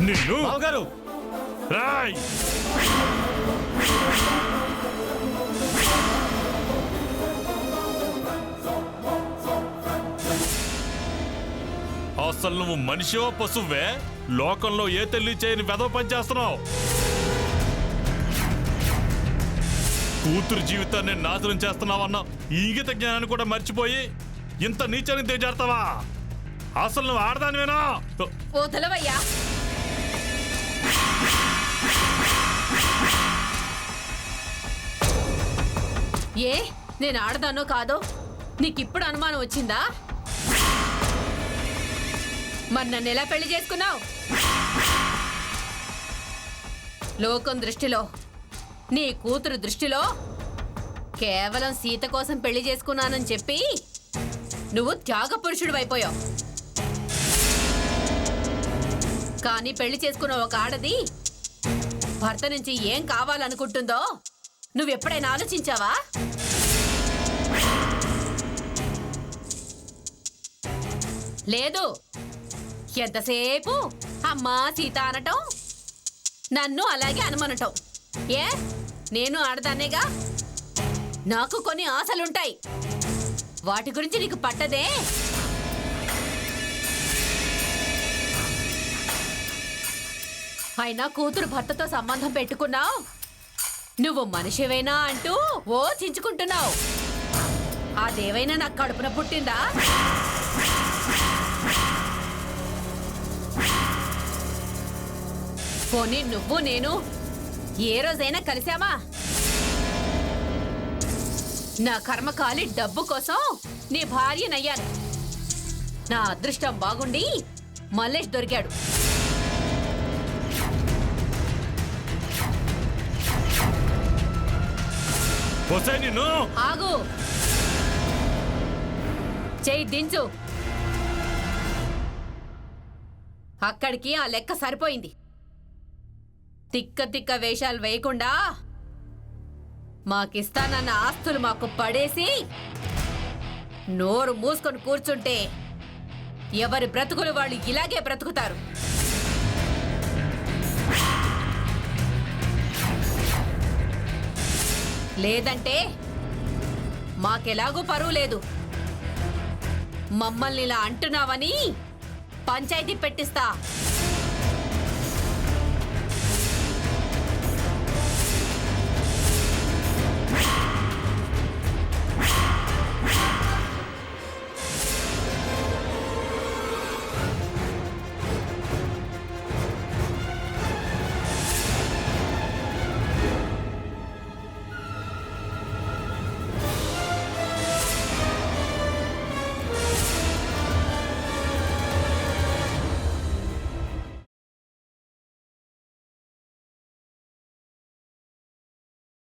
నిన్ను బావగారు రాయ్ అసలు నువ్వు మనిషివో పశువే? లోకంలో ఏ తల్లి చేయని వెధవ పని చేస్తున్నావు. కూతురు జీవితాన్ని నాశనం చేస్తున్నావన్న ఇంగిత జ్ఞానాన్ని కూడా మర్చిపోయి ఇంత నీచానికి దిగజారుతావా? అసలు నువ్వు ఆడదానివేనా? వదలవయ్యా. ఏ నేను ఆడదానో కాదో నీకిప్పుడు అనుమానం వచ్చిందా? మరి నన్ను ఎలా పెళ్లి చేసుకున్నావు? లోకం దృష్టిలో, నీ కూతురు దృష్టిలో కేవలం సీత కోసం పెళ్లి చేసుకున్నానని చెప్పి నువ్వు త్యాగపురుషుడు అయిపోయావు. కానీ పెళ్లి చేసుకున్న ఒక ఆడది భర్త నుంచి ఏం కావాలనుకుంటుందో నువ్వెప్పుడైనా ఆలోచించావా? లేదు. ఎంతసేపు అమ్మా సీత అనటం, నన్ను అలాగే అనుమనటం. ఏ నేను ఆడదానేగా, నాకు కొన్ని ఆశలుంటాయి. వాటి గురించి నీకు పట్టదే. అయినా కూతురు భర్తతో సంబంధం పెట్టుకున్నావు, నువ్వు మనిషివేనా అంటూ ఓ చించుకుంటున్నావు. అదేవైనా నాకు కడుపున పుట్టిందా? పోనీ నువ్వు నేను ఏ రోజైనా కలిసామా? నా కర్మకాలి డబ్బు కోసం నీ భార్యనయ్యాను. నా అదృష్టం బాగుండి మల్లేష్ దొరికాడు. ఆగు, చెయ్యి దించు. అక్కడికి ఆ లెక్క సరిపోయింది. తిక్క తిక్క వేషాలు వేయకుండా మాకిస్తానన్న ఆస్తులు మాకు పడేసి నోరు మూసుకొని కూర్చుంటే ఎవరి బ్రతుకులు వాళ్ళు ఇలాగే బ్రతుకుతారు. లేదంటే మాకెలాగూ పరువు లేదు. మమ్మల్ని ఇలా అంటున్నావని పంచాయతీ పెట్టిస్తా.